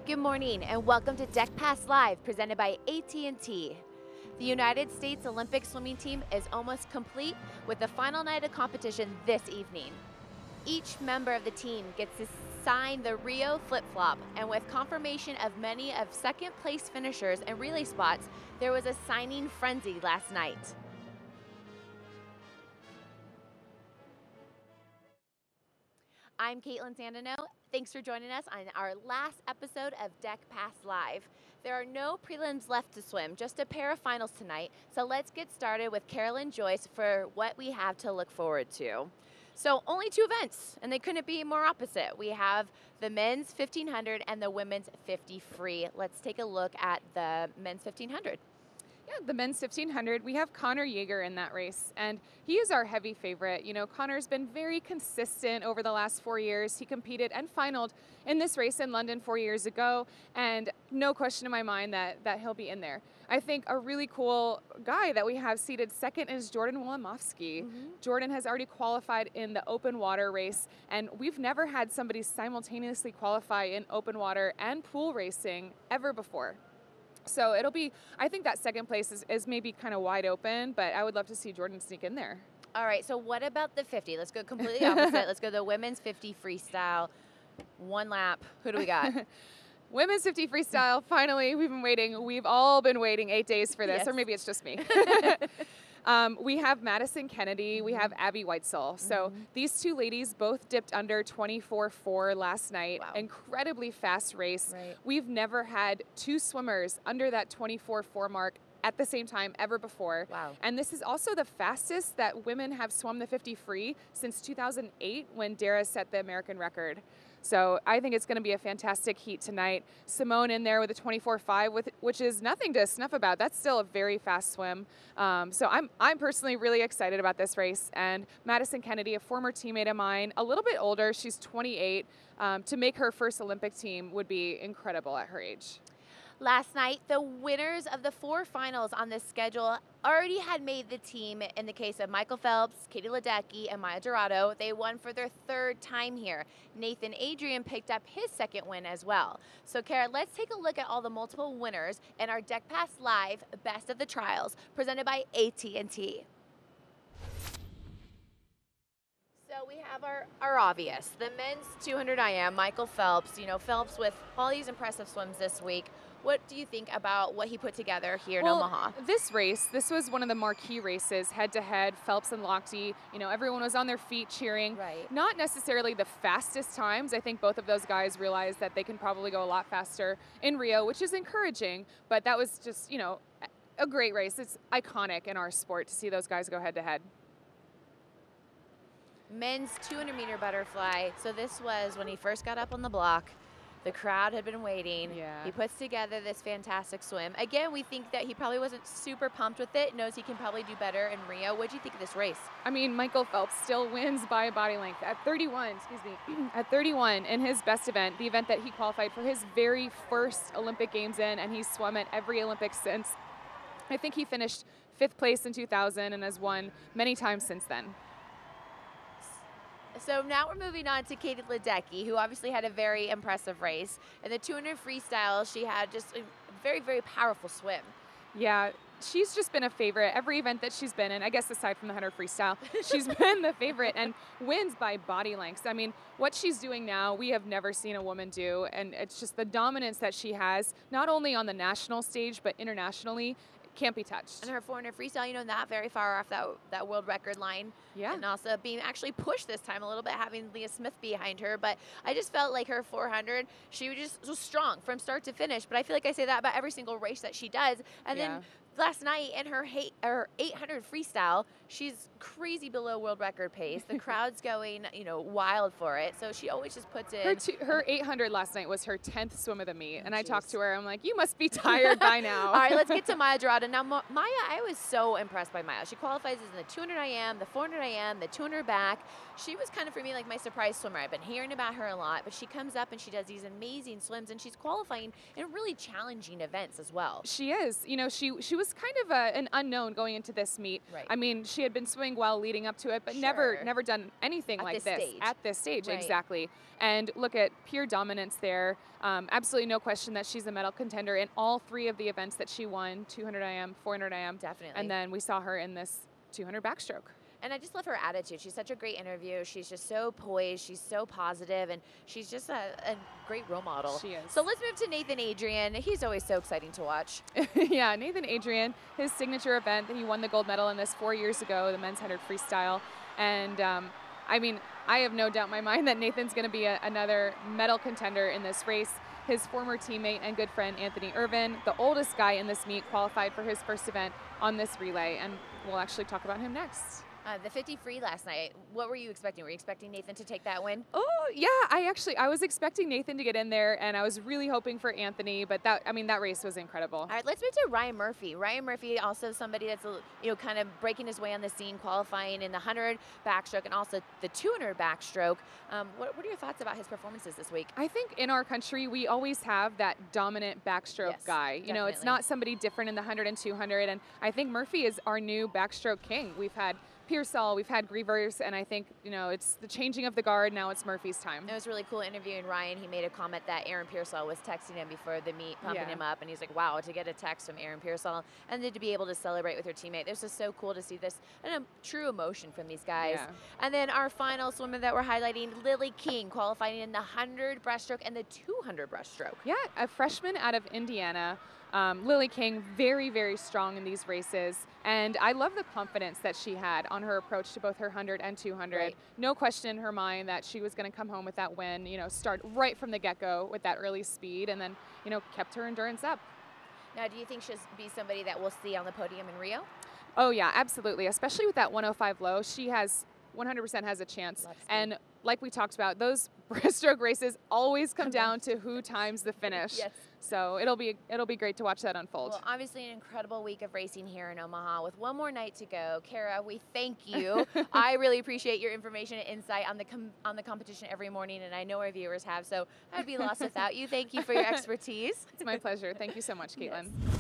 Good morning and welcome to Deck Pass Live presented by AT&T. The United States Olympic swimming team is almost complete with the final night of competition this evening. Each member of the team gets to sign the Rio flip-flop, and with confirmation of many of second place finishers and relay spots, there was a signing frenzy last night. I'm Caitlin Sandino. Thanks for joining us on our last episode of Deck Pass Live. There are no prelims left to swim, just a pair of finals tonight. So let's get started with Carolyn Joyce for what we have to look forward to. So only two events, and they couldn't be more opposite. We have the men's 1500 and the women's 50 free. Let's take a look at the men's 1500. Yeah, the men's 1500, we have Connor Yeager in that race, and he is our heavy favorite. You know, Connor's been very consistent over the last 4 years. He competed and finaled in this race in London 4 years ago, and no question in my mind that he'll be in there. I think a really cool guy that we have seated second is Jordan Wolomovsky. Jordan has already qualified in the open water race, and we've never had somebody simultaneously qualify in open water and pool racing ever before. So it'll be, I think that second place is maybe kind of wide open, but I would love to see Jordan sneak in there. All right, so what about the 50? Let's go completely opposite. Let's go the women's 50 freestyle. One lap. Who do we got? Women's 50 freestyle, finally, we've been waiting. We've all been waiting 8 days for this, Yes. or maybe it's just me. We have Madison Kennedy, we have Abby Weitzel. So these two ladies both dipped under 24.4 last night. Wow. Incredibly fast race. Right. We've never had two swimmers under that 24.4 mark at the same time ever before. Wow. And this is also the fastest that women have swum the 50 free since 2008 when Dara set the American record. So I think it's going to be a fantastic heat tonight. Simone in there with a 24.5, which is nothing to snuff about. That's still a very fast swim. So I'm personally really excited about this race. And Madison Kennedy, a former teammate of mine, a little bit older, she's 28. To make her first Olympic team would be incredible at her age. Last night, the winners of the 4 finals on this schedule already had made the team in the case of Michael Phelps, Katie Ledecky, and Maya Dorado. They won for their 3rd time here. Nathan Adrian picked up his 2nd win as well. So, Kara, let's take a look at all the multiple winners in our Deck Pass Live Best of the Trials, presented by AT&T. So we have our obvious, the men's 200 IM, Michael Phelps. You know, Phelps with all these impressive swims this week. What do you think about what he put together here in Omaha? This race, this was one of the marquee races, head-to-head, Phelps and Lochte. You know, everyone was on their feet cheering. Right. Not necessarily the fastest times. I think both of those guys realized that they can probably go a lot faster in Rio, which is encouraging. But that was just, you know, a great race. It's iconic in our sport to see those guys go head-to-head. Men's 200-meter butterfly. So this was when he first got up on the block. The crowd had been waiting. Yeah. He puts together this fantastic swim. Again, we think that he probably wasn't super pumped with it, knows he can probably do better in Rio. What do you think of this race? I mean, Michael Phelps still wins by a body length at 31, at 31 in his best event, the event that he qualified for his very first Olympic Games in, and he's swum at every Olympics since. I think he finished 5th place in 2000 and has won many times since then. So now we're moving on to Katie Ledecky, who obviously had a very impressive race. In the 200 freestyle, she had just a very, very powerful swim. Yeah, she's just been a favorite. Every event that she's been in, I guess aside from the 100 freestyle, she's been the favorite and wins by body lengths. I mean, what she's doing now, we have never seen a woman do, and it's just the dominance that she has, not only on the national stage, but internationally, can't be touched. And her 400 freestyle, you know, not very far off that world record line. Yeah. And also being actually pushed this time a little bit, having Leah Smith behind her. But I just felt like her 400, she was strong from start to finish. But I feel like I say that about every single race that she does. And then last night in her 800 freestyle, she's crazy below world record pace. The crowd's going, you know, wild for it. So she always just puts in. Her 800 last night was her 10th swim of the meet. And I talked to her, I'm like, you must be tired by now. All right, let's get to Maya Dorado. Now, Maya, I was so impressed by Maya. She qualifies in the 200 IM, the 400 IM, the 200 back. She was kind of, for me, like my surprise swimmer. I've been hearing about her a lot, but she comes up and she does these amazing swims, and she's qualifying in really challenging events as well. She is. You know, she was kind of an unknown going into this meet. Right. I mean, she had been swimming well leading up to it, but Sure. never done anything At like this this stage. at this stage. Right. Exactly. And look at pure dominance there. Absolutely no question that she's a medal contender in all 3 of the events that she won: 200 IM, 400 IM. Definitely. And then we saw her in this 200 backstroke. And I just love her attitude. She's such a great interview. She's just so poised. She's so positive, and she's just a great role model. She is. So let's move to Nathan Adrian. He's always so exciting to watch. Yeah, Nathan Adrian, his signature event, he won the gold medal in this 4 years ago, the men's 100 freestyle. And I mean, I have no doubt in my mind that Nathan's going to be another medal contender in this race. His former teammate and good friend, Anthony Irvin, the oldest guy in this meet, qualified for his first event on this relay. And we'll actually talk about him next. The 50 free last night, what were you expecting? Were you expecting Nathan to take that win? Oh, yeah, I was expecting Nathan to get in there, and I was really hoping for Anthony, but that race was incredible. All right, let's move to Ryan Murphy. Ryan Murphy, also somebody that's, kind of breaking his way on the scene, qualifying in the 100 backstroke and also the 200 backstroke. What are your thoughts about his performances this week? I think in our country, we always have that dominant backstroke guy. You know, it's not somebody different in the 100 and 200, and I think Murphy is our new backstroke king. We've had Pearsall, we've had Grievers, and I think, it's the changing of the guard. Now it's Murphy's time. It was really cool interviewing Ryan. He made a comment that Aaron Pearsall was texting him before the meet, pumping him up, and he's like, wow, to get a text from Aaron Pearsall and then to be able to celebrate with your teammate. It's just so cool to see this true emotion from these guys. Yeah. And then our final swimmer that we're highlighting, Lily King, qualifying in the 100 breaststroke and the 200 breaststroke. Yeah, a freshman out of Indiana. Lily King, very, very strong in these races. And I love the confidence that she had on her approach to both her 100 and 200. Right. No question in her mind that she was going to come home with that win, start right from the get-go with that early speed, and then, kept her endurance up. Now, do you think she'll be somebody that we'll see on the podium in Rio? Oh, yeah, absolutely. Especially with that 105 low, she 100% has a chance. And like we talked about, those breaststroke races always come down to who times the finish. Yes. So it'll be great to watch that unfold. Well, obviously an incredible week of racing here in Omaha with one more night to go. Kara, we thank you. I really appreciate your information and insight on the competition every morning, and I know our viewers have, so I'd be lost without you. Thank you for your expertise. It's my pleasure. Thank you so much, Caitlin. Yes.